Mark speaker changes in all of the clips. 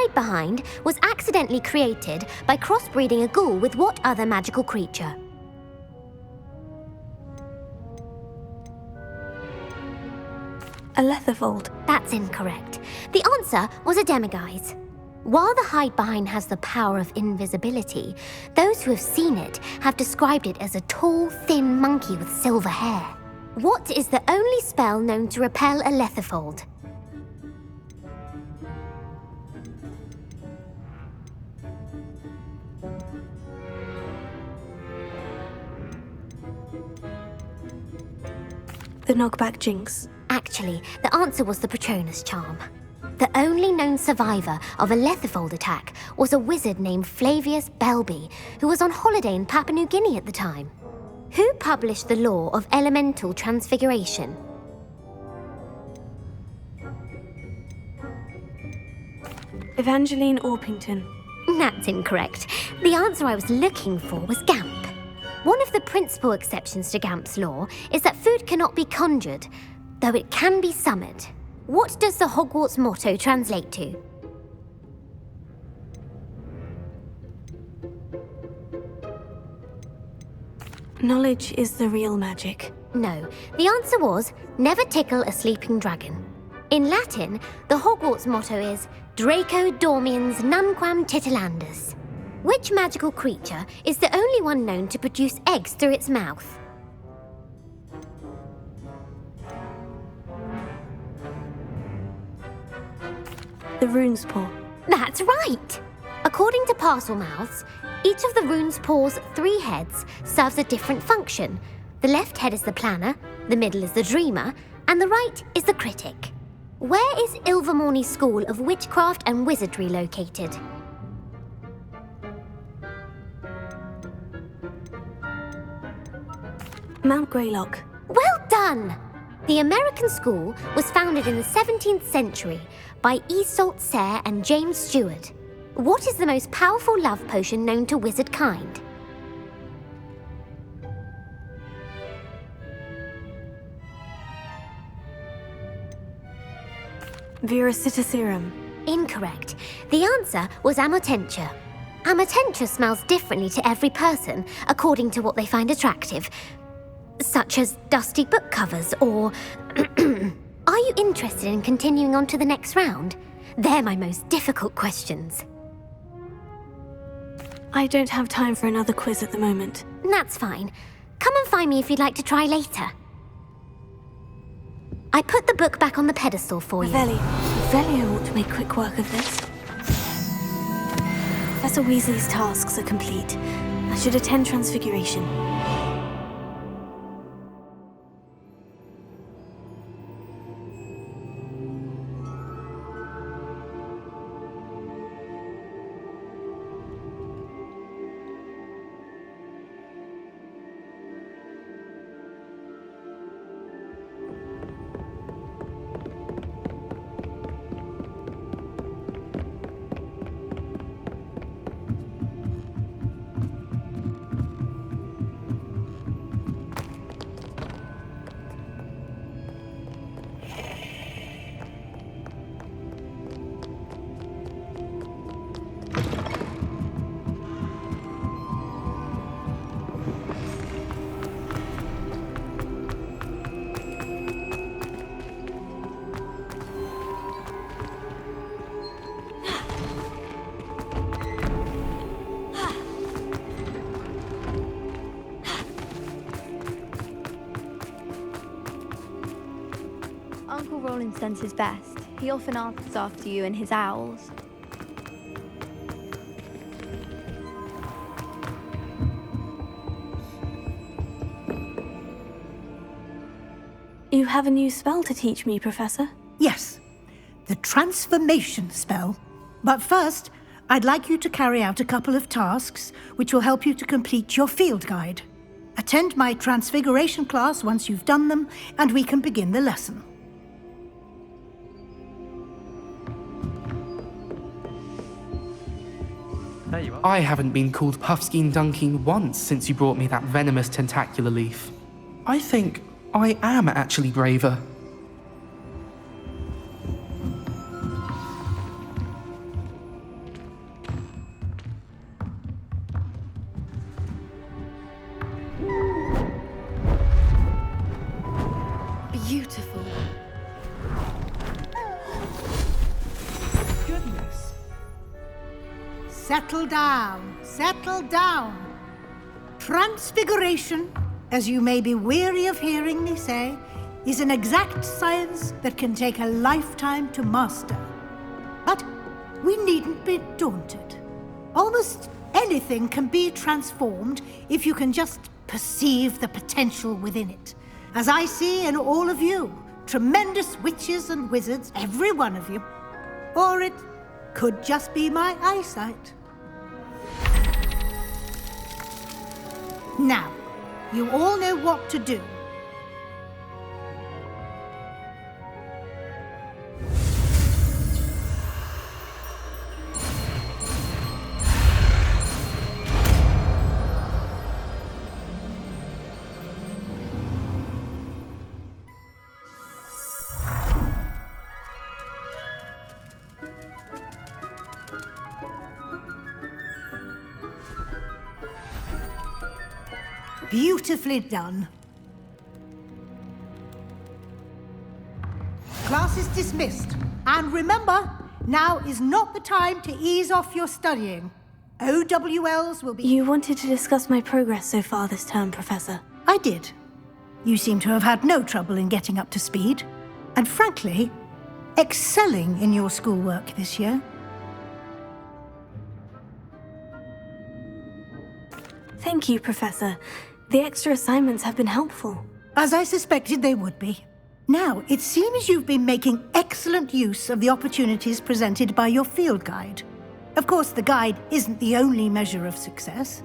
Speaker 1: hide-behind was accidentally created by crossbreeding a ghoul with what other magical creature?
Speaker 2: A letherfold.
Speaker 1: That's incorrect. The answer was a demiguise. While the hide-behind has the power of invisibility, those who have seen it have described it as a tall, thin monkey with silver hair. What is the only spell known to repel a letherfold?
Speaker 2: The knockback jinx.
Speaker 1: Actually, the answer was the Patronus charm. The only known survivor of a letherfold attack was a wizard named Flavius Belby, who was on holiday in Papua New Guinea at the time. Who published the law of elemental transfiguration?
Speaker 2: Evangeline Orpington.
Speaker 1: That's incorrect. The answer I was looking for was Gamp. One of the principal exceptions to Gamp's law is that food cannot be conjured, though it can be summoned. What does the Hogwarts motto translate to?
Speaker 2: Knowledge is the real magic.
Speaker 1: No, the answer was, never tickle a sleeping dragon. In Latin, the Hogwarts motto is Draco dormiens nunquam titilandus. Which magical creature is the only one known to produce eggs through its mouth?
Speaker 2: The rune's paw.
Speaker 1: That's right! According to Parselmouths, each of the rune's paw's 3 heads serves a different function. The left head is the planner, the middle is the dreamer, and the right is the critic. Where is Ilvermorny School of Witchcraft and Wizardry located?
Speaker 2: Mount Greylock.
Speaker 1: Well done! The American school was founded in the 17th century by Iseult Sayre and James Stewart. What is the most powerful love potion known to wizard kind?
Speaker 2: Viracitiserum.
Speaker 1: Incorrect. The answer was Amotentia. Amotentia smells differently to every person according to what they find attractive, such as dusty book covers or... Are you interested in continuing on to the next round? They're my most difficult questions.
Speaker 2: I don't have time for another quiz at the moment.
Speaker 1: That's fine. Come and find me if you'd like to try later. I put the book back on the pedestal for you.
Speaker 2: Revelio ought to make quick work of this. Professor Weasley's tasks are complete. I should attend Transfiguration.
Speaker 3: Uncle Roland sends his best. He often asks after you and his owls.
Speaker 2: You have a new spell to teach me, Professor?
Speaker 4: Yes, the transformation spell. But first, I'd like you to carry out a couple of tasks which will help you to complete your field guide. Attend my transfiguration class once you've done them, and we can begin the lesson.
Speaker 5: There you are. I haven't been called Puffskein Dunking once since you brought me that venomous tentacular leaf. I think I am actually braver.
Speaker 4: Settle down. Settle down. Transfiguration, as you may be weary of hearing me say, is an exact science that can take a lifetime to master. But we needn't be daunted. Almost anything can be transformed if you can just perceive the potential within it. As I see in all of you, tremendous witches and wizards, every one of you. Or it could just be my eyesight. Now, you all know what to do. Beautifully done. Class is dismissed. And remember, now is not the time to ease off your studying. OWLs will be...
Speaker 2: You wanted to discuss my progress so far this term, Professor.
Speaker 4: I did. You seem to have had no trouble in getting up to speed. And frankly, excelling in your schoolwork this year.
Speaker 2: Thank you, Professor. The extra assignments have been helpful.
Speaker 4: As I suspected they would be. Now, it seems you've been making excellent use of the opportunities presented by your field guide. Of course, the guide isn't the only measure of success.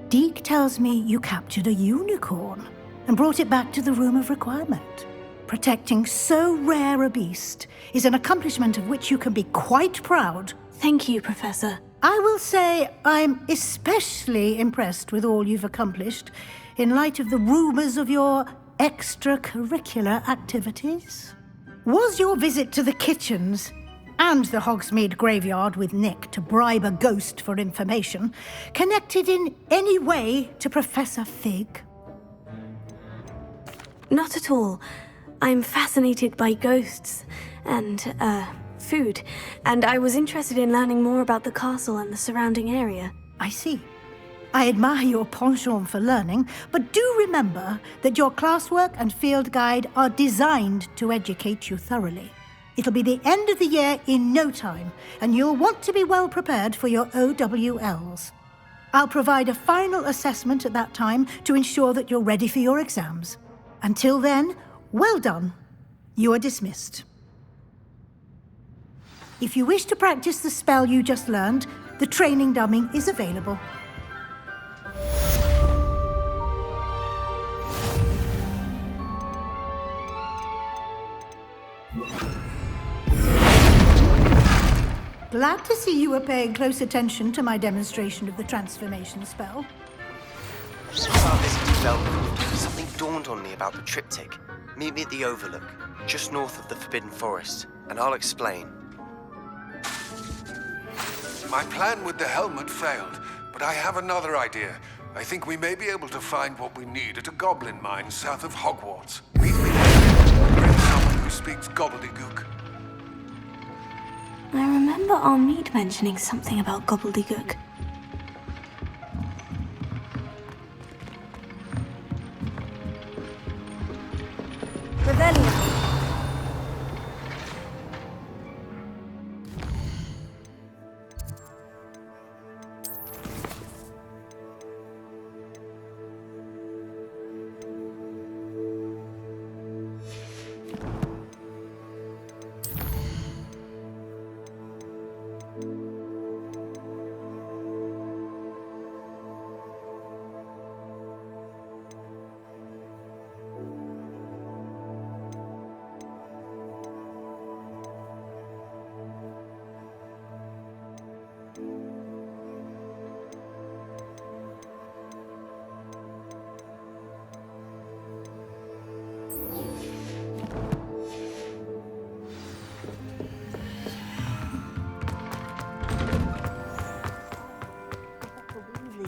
Speaker 4: Deke tells me you captured a unicorn and brought it back to the Room of Requirement. Protecting so rare a beast is an accomplishment of which you can be quite proud.
Speaker 2: Thank you, Professor.
Speaker 4: I will say I'm especially impressed with all you've accomplished in light of the rumors of your extracurricular activities. Was your visit to the kitchens and the Hogsmeade graveyard with Nick to bribe a ghost for information connected in any way to Professor Fig?
Speaker 2: Not at all. I'm fascinated by ghosts and, food, and I was interested in learning more about the castle and the surrounding area.
Speaker 4: I see. I admire your penchant for learning, but do remember that your classwork and field guide are designed to educate you thoroughly. It'll be the end of the year in no time, and you'll want to be well prepared for your OWLs. I'll provide a final assessment at that time to ensure that you're ready for your exams. Until then, well done. You are dismissed. If you wish to practice the spell you just learned, the training dummy is available. Glad to see you were paying close attention to my demonstration of the transformation spell.
Speaker 6: Just about this development, something dawned on me about the triptych. Meet me at the Overlook, just north of the Forbidden Forest, and I'll explain.
Speaker 7: My plan with the helmet failed, but I have another idea. I think we may be able to find what we need at a goblin mine south of Hogwarts. Meet me there. Bring someone who speaks gobbledygook.
Speaker 2: I remember Armide mentioning something about gobbledygook. Revelio.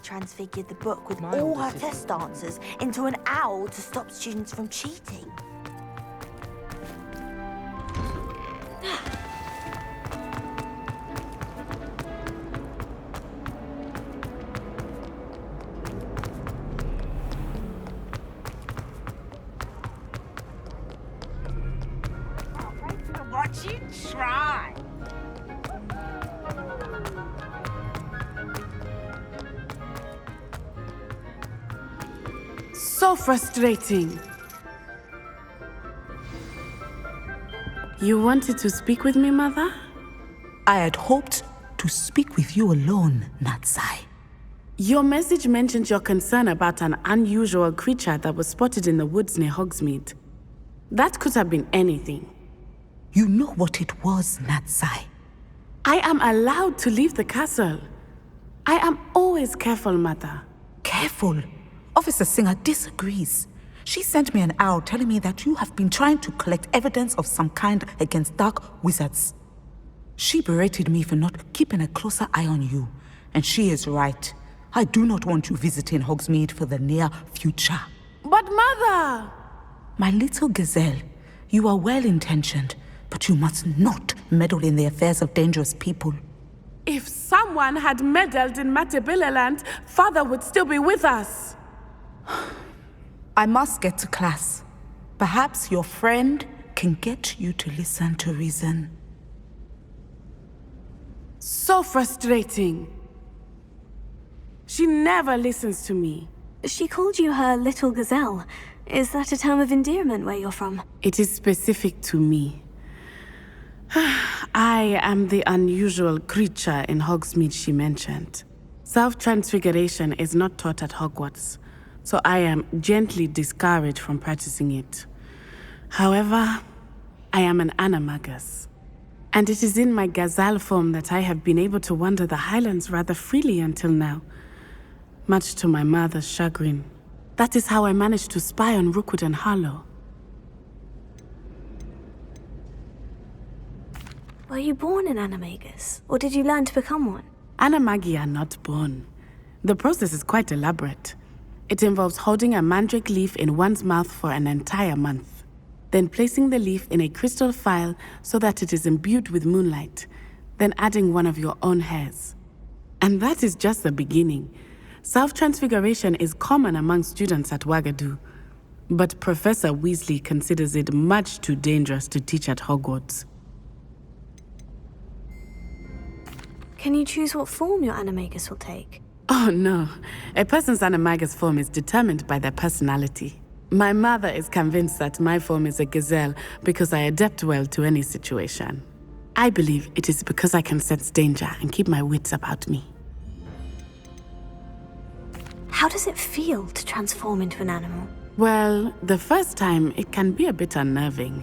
Speaker 8: Transfigured the book with all her test answers into an owl to stop students from cheating.
Speaker 9: So frustrating. You wanted to speak with me, Mother?
Speaker 10: I had hoped to speak with you alone, Natsai.
Speaker 9: Your message mentioned your concern about an unusual creature that was spotted in the woods near Hogsmeade. That could have been anything.
Speaker 10: You know what it was, Natsai.
Speaker 9: I am allowed to leave the castle. I am always careful, Mother.
Speaker 10: Careful? Officer Singer disagrees. She sent me an owl telling me that you have been trying to collect evidence of some kind against dark wizards. She berated me for not keeping a closer eye on you, and she is right. I do not want you visiting Hogsmeade for the near future.
Speaker 9: But Mother!
Speaker 10: My little gazelle, you are well-intentioned, but you must not meddle in the affairs of dangerous people.
Speaker 9: If someone had meddled in Matabeleland, Father would still be with us.
Speaker 10: I must get to class. Perhaps your friend can get you to listen to reason.
Speaker 9: So frustrating. She never listens to me.
Speaker 2: She called you her little gazelle. Is that a term of endearment where you're from?
Speaker 9: It is specific to me. I am the unusual creature in Hogsmeade she mentioned. Self-transfiguration is not taught at Hogwarts, so I am gently discouraged from practicing it. However, I am an animagus, and it is in my gazelle form that I have been able to wander the Highlands rather freely until now, much to my mother's chagrin. That is how I managed to spy on Rookwood and Harlow.
Speaker 2: Were you born an animagus, or did you learn to become one?
Speaker 9: Animagi are not born. The process is quite elaborate. It involves holding a mandrake leaf in one's mouth for an entire month, then placing the leaf in a crystal phial so that it is imbued with moonlight, then adding one of your own hairs. And that is just the beginning. Self-transfiguration is common among students at Wagadu, but Professor Weasley considers it much too dangerous to teach at Hogwarts.
Speaker 2: Can you choose what form your animagus will take?
Speaker 9: Oh no, a person's animagus form is determined by their personality. My mother is convinced that my form is a gazelle because I adapt well to any situation. I believe it is because I can sense danger and keep my wits about me.
Speaker 2: How does it feel to transform into an animal?
Speaker 9: Well, the first time it can be a bit unnerving.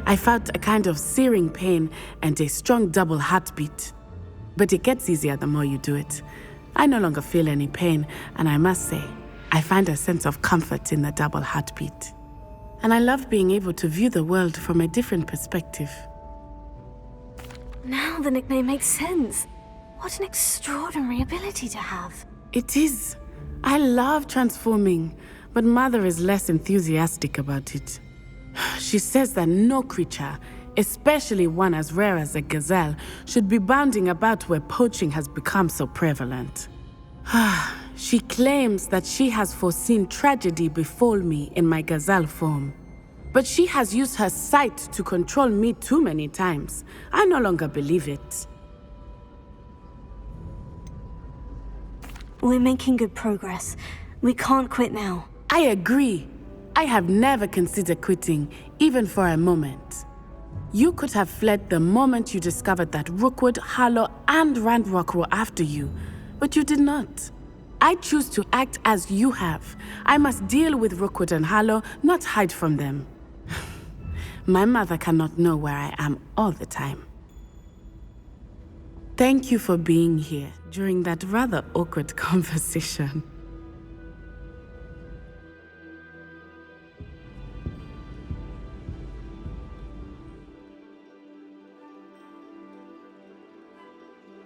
Speaker 9: I felt a kind of searing pain and a strong double heartbeat. But it gets easier the more you do it. I no longer feel any pain, and I must say, I find a sense of comfort in the double heartbeat. And I love being able to view the world from a different perspective.
Speaker 2: Now the nickname makes sense. What an extraordinary ability to have.
Speaker 9: It is. I love transforming, but Mother is less enthusiastic about it. She says that no creature, especially one as rare as a gazelle, should be bounding about where poaching has become so prevalent. She claims that she has foreseen tragedy befall me in my gazelle form. But she has used her sight to control me too many times. I no longer believe it.
Speaker 2: We're making good progress. We can't quit now.
Speaker 9: I agree. I have never considered quitting, even for a moment. You could have fled the moment you discovered that Rookwood, Harlow, and Ranrock were after you, but you did not. I choose to act as you have. I must deal with Rookwood and Harlow, not hide from them. My mother cannot know where I am all the time. Thank you for being here during that rather awkward conversation.